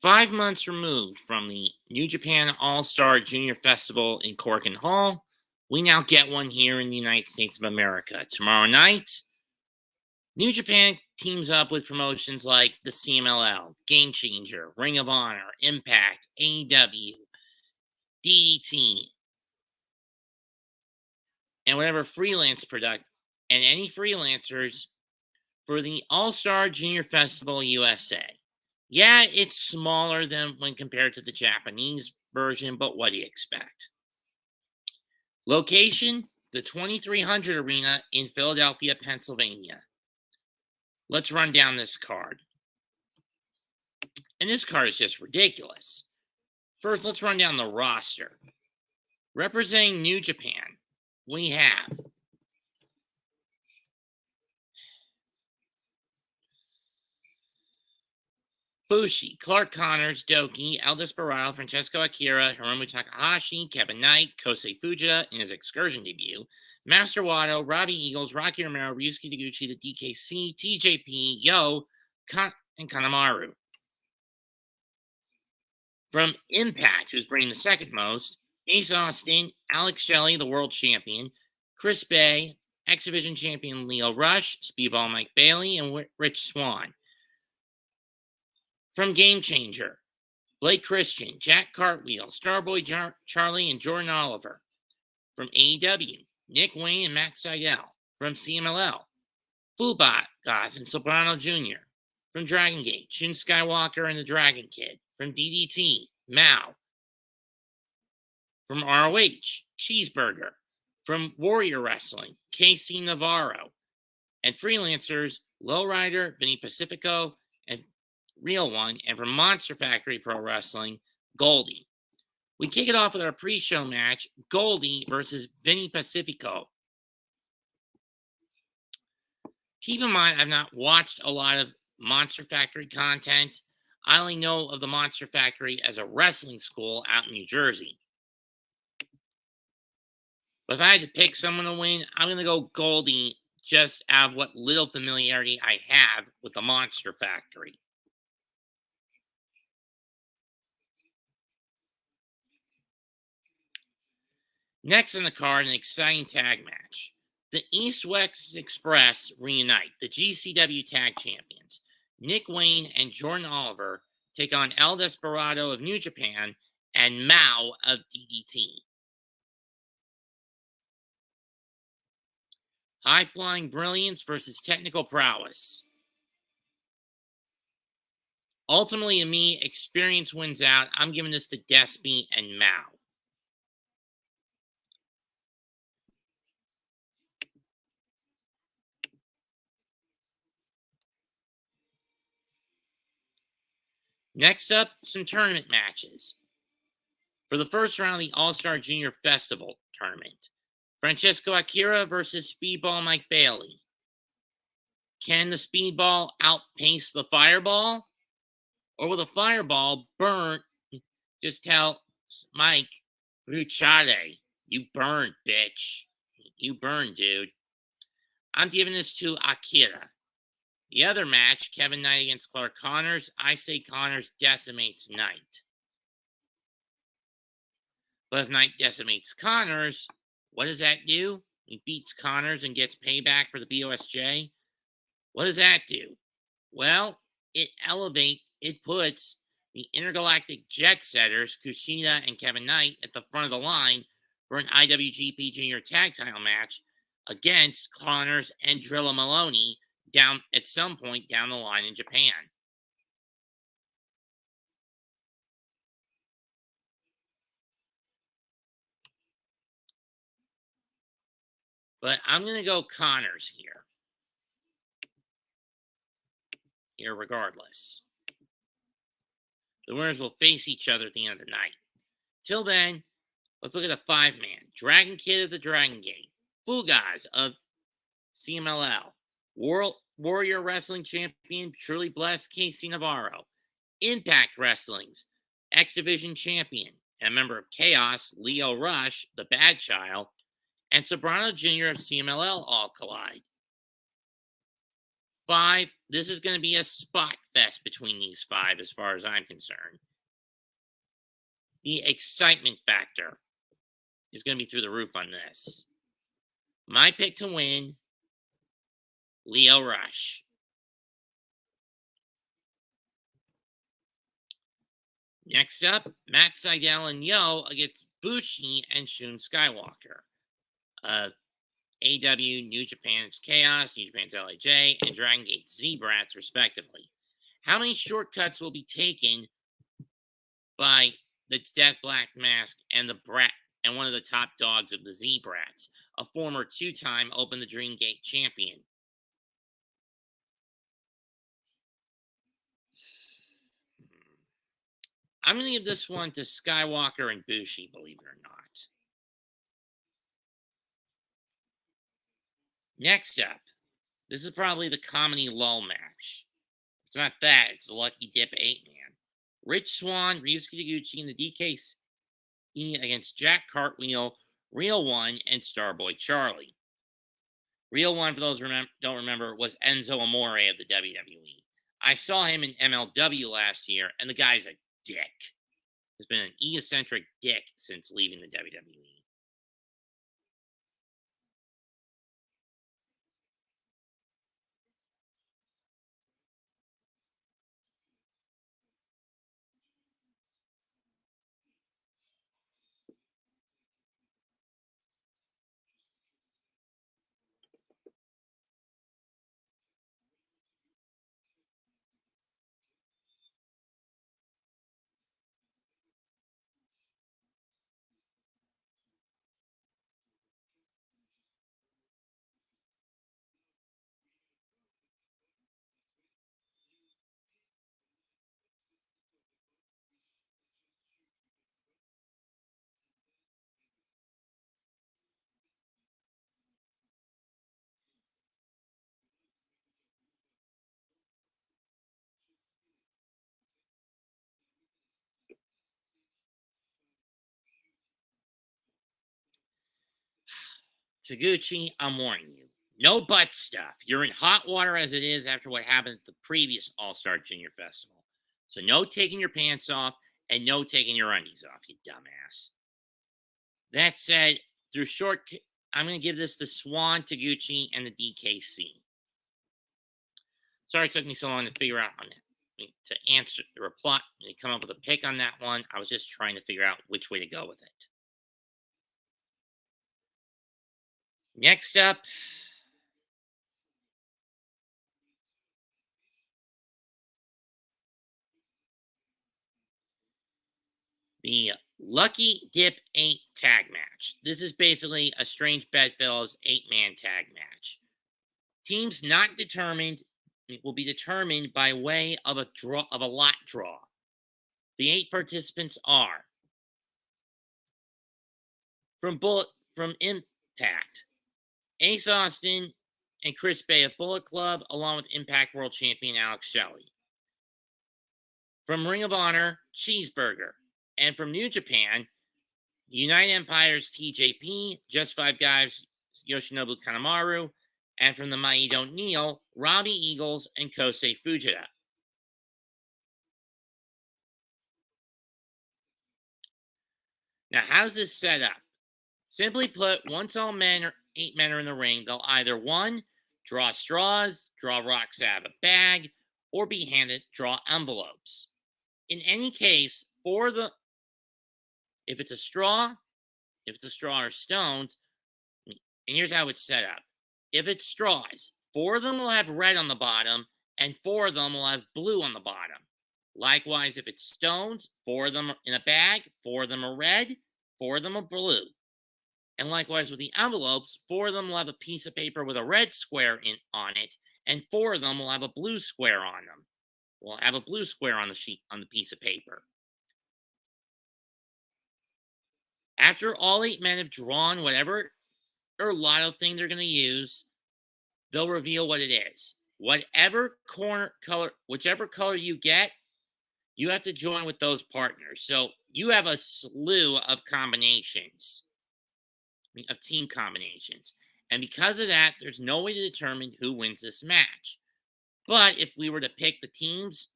5 months removed from the New Japan All-Star Junior Festival in Corkin Hall, we now get one here in the United States of America. Tomorrow night, New Japan teams up with promotions like the CMLL, Game Changer, Ring of Honor, Impact, AEW, DDT, and whatever freelance product, and any freelancers for the All-Star Junior Festival USA. Yeah, it's smaller than when compared to the Japanese version, but what do you expect? Location, the 2300 Arena in Philadelphia, Pennsylvania. Let's run down this card. And this card is just ridiculous. First, let's run down the roster. Representing New Japan, we have Bushi, Clark Connors, Doki, El Desperado, Francesco Akira, Hiromu Takahashi, Kevin Knight, Kosei Fujita in his Excursion debut, Master Wato, Robbie Eagles, Rocky Romero, Ryusuke Taguchi, the DKC, TJP, Yo, and Kanemaru. From Impact, who's bringing the second most, Ace Austin, Alex Shelley, the world champion, Chris Bay, X Division champion Leo Rush, Speedball Mike Bailey, and Rich Swann. From Game Changer, Blake Christian, Jack Cartwheel, StarBoy Charlie, and Jordan Oliver. From AEW, Nick Wayne and Matt Sydal. From CMLL, Fugaz and Soberano Jr. From Dragon Gate, Shun Skywalker and the Dragon Kid. From DDT, Mao. From ROH, Cheeseburger. From Warrior Wrestling, KC Navarro. And freelancers, Lowrider, Vinny Pacifico, and Real One. And from Monster Factory Pro Wrestling, Goldy. We kick it off with our pre-show match, Goldy versus Vinny Pacifico. Keep in mind, I've not watched a lot of Monster Factory content. I only know of the Monster Factory as a wrestling school out in New Jersey. But if I had to pick someone to win, I'm going to go Goldy just out of what little familiarity I have with the Monster Factory. Next on the card, an exciting tag match. The East-West Express reunite, the GCW Tag Champions. Nick Wayne and Jordan Oliver take on El Desperado of New Japan and Mao of DDT. High-flying brilliance versus technical prowess. Ultimately, to me, experience wins out. I'm giving this to Despy and Mao. Next up, some tournament matches. For the first round of the All-Star Junior Festival tournament, Francesco Akira versus Speedball Mike Bailey. Can the Speedball outpace the Fireball? Or will the Fireball burn? Just tell Mike, Bruchade, you burned, bitch. You burned, dude. I'm giving this to Akira. The other match, Kevin Knight against Clark Connors, I say Connors decimates Knight. But if Knight decimates Connors, what does that do? He beats Connors and gets payback for the BOSJ. What does that do? Well, it puts the Intergalactic Jet Setters, Kushida and Kevin Knight, at the front of the line for an IWGP Junior Tag Title match against Connors and Drilla Maloney down at some point down the line in Japan. But I'm going to go Connors here regardless. The winners will face each other at the end of the night. Till then, let's look at the 5-man. Dragon Kid of the Dragon Gate. Fugaz of CMLL. Warrior Wrestling Champion, Truly Blessed KC Navarro. Impact Wrestling's X Division Champion and a member of Chaos, Leo Rush, the Bad Child, and Soberano Jr. of CMLL all collide. 5. This is going to be a spot fest between these 5 as far as I'm concerned. The excitement factor is going to be through the roof on this. My pick to win, Lio Rush. Next up, Matt Sydal and Yo against Bushi and Shun Skywalker. AW, New Japan's Chaos, New Japan's LAJ, and Dragon Gate Z-Brats, respectively. How many shortcuts will be taken by the Death Black Mask and the Brat and one of the top dogs of the Z-Brats, a former 2-time Open the Dream Gate champion? I'm going to give this one to Skywalker and Bushi, believe it or not. Next up, this is probably the comedy lull match. It's not that, it's the Lucky Dip 8-man. Rich Swann, Ryusuke Taguchi, and the DKC against Jack Cartwheel, Real One, and StarBoy Charlie. Real One, for those who don't remember, was Enzo Amore of the WWE. I saw him in MLW last year, and the guy's a dick. Has been an egocentric dick since leaving the WWE. Taguchi, I'm warning you. No butt stuff. You're in hot water as it is after what happened at the previous All-Star Junior Festival. So no taking your pants off and no taking your undies off, you dumbass. That said, I'm going to give this to Swann, Taguchi, and the DKC. Sorry it took me so long to figure out on it. To answer the reply, to come up with a pick on that one. I was just trying to figure out which way to go with it. Next up, the Lucky Dip 8 tag match. This is basically a Strange Bedfellows 8-man tag match. Teams not determined will be determined by way of a lot draw. The 8 participants are from Impact, Ace Austin and Chris Bay of Bullet Club, along with Impact World Champion Alex Shelley. From Ring of Honor, Cheeseburger. And from New Japan, United Empire's TJP, Just 5 Guys, Yoshinobu Kanemaru, and from the Maito Neil, Robbie Eagles, and Kosei Fujita. Now, how's this set up? Simply put, once all 8 men are in the ring, they'll either 1, draw straws, draw rocks out of a bag, or be handed draw envelopes. In any case, if it's a straw or stones, and here's how it's set up. If it's straws, 4 of them will have red on the bottom, and 4 of them will have blue on the bottom. Likewise, if it's stones, 4 of them are in a bag, 4 of them are red, 4 of them are blue. And likewise with the envelopes, 4 of them will have a piece of paper with a red square on it, and 4 of them will have a blue square on them. We'll have a blue square on the sheet on the piece of paper. After all 8 men have drawn whatever or lotto thing they're going to use, they'll reveal what it is. Whichever color you get, you have to join with those partners. So you have a slew of combinations, of team combinations. And because of that, there's no way to determine who wins this match. But if we were to pick the teams,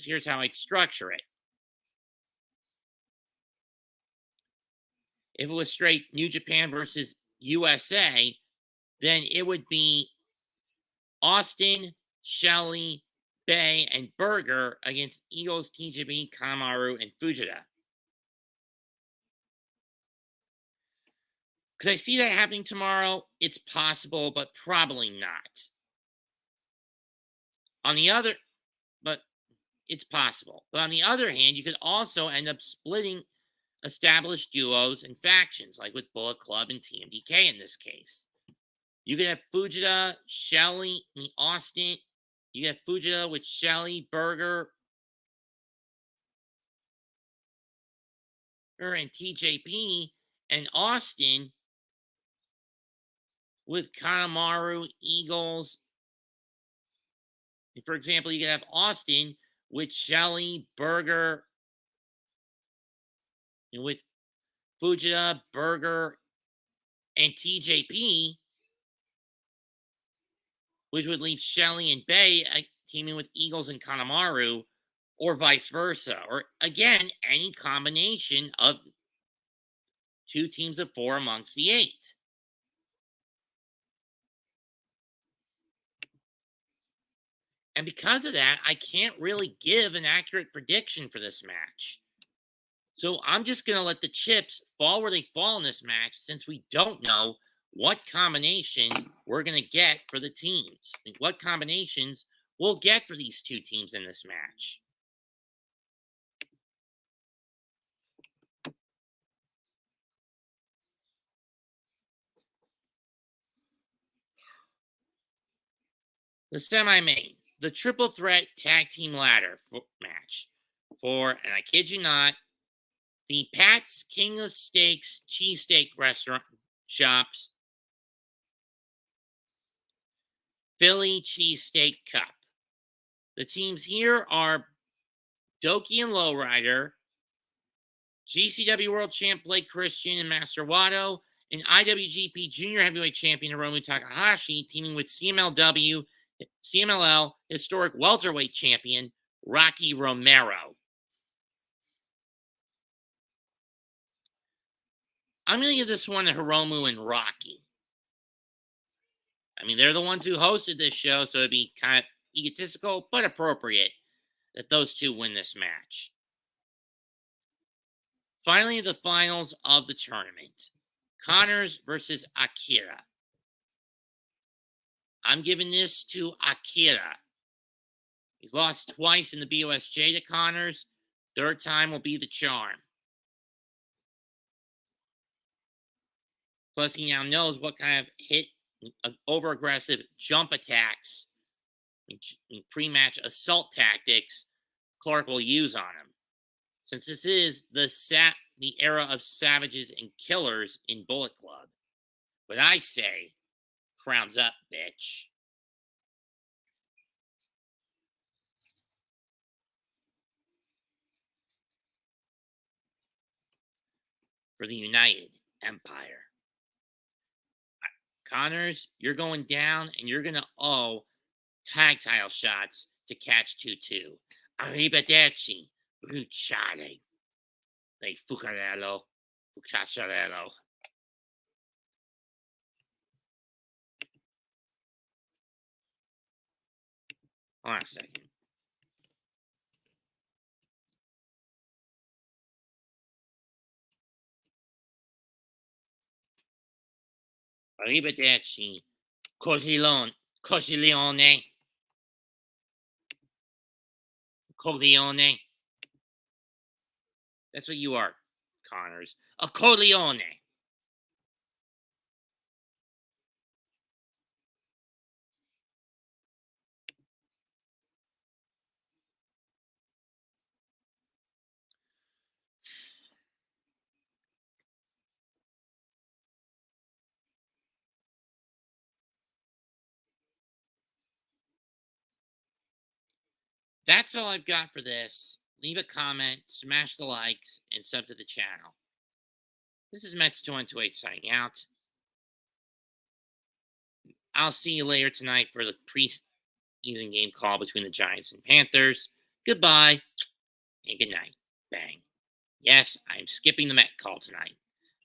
here's how I'd structure it. If it was straight New Japan versus USA, then it would be Austin, Shelley, Bay, and Berger against Eagles, TJP, Kanemaru, and Fujita. Could I see that happening tomorrow? It's possible, but probably not. But it's possible. But on the other hand, you could also end up splitting established duos and factions, like with Bullet Club and TMDK in this case. You could have Fujita, Shelley, Austin. You have Fujita with Shelley, Berger, and TJP, and Austin with Kanemaru, Eagles. And for example, you could have Austin with Shelley, Berger, and with Fujita, Berger, and TJP, which would leave Shelley and Bay teaming with Eagles and Kanemaru, or vice versa. Or, again, any combination of 2 teams of 4 amongst the 8. And because of that, I can't really give an accurate prediction for this match. So I'm just going to let the chips fall where they fall in this match, since we don't know what combination we're going to get for the teams, and what combinations we'll get for these 2 teams in this match. The semi-main, the triple threat tag team ladder match for, and I kid you not, the Pat's King of Steaks cheesesteak restaurant shops Philly Cheesesteak Cup. The teams here are Doki and Lowrider, GCW World Champ Blake Christian and Master Wato, and IWGP Junior Heavyweight Champion Hiromu Takahashi teaming with CMLL Historic Welterweight Champion Rocky Romero. I'm going to give this one to Hiromu and Rocky. I mean, they're the ones who hosted this show, so it'd be kind of egotistical, but appropriate that those 2 win this match. Finally, the finals of the tournament. Connors versus Akira. I'm giving this to Akira. He's lost twice in the BOSJ to Connors. 3rd time will be the charm. Plus, he now knows what kind of hit, over-aggressive jump attacks, and pre-match assault tactics Clark will use on him. Since this is the era of savages and killers in Bullet Club. But I say, crowns up, bitch. For the United Empire. Connors, you're going down, and you're going to owe tag title shots to catch 2-2. Arrivederci, Bruciare. Like Fucarello. Hold on a second. Arrivederci, Corleone. That's what you are, Connors. A Corleone. That's all I've got for this. Leave a comment, smash the likes, and sub to the channel. This is Mets2128 signing out. I'll see you later tonight for the easy game call between the Giants and Panthers. Goodbye and good night. Bang. Yes, I'm skipping the Met call tonight.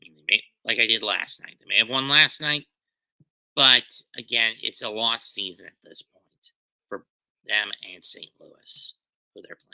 I mean, like I did last night. They may have won last night, but again, it's a lost season at this point for them and St. Louis, who they're playing.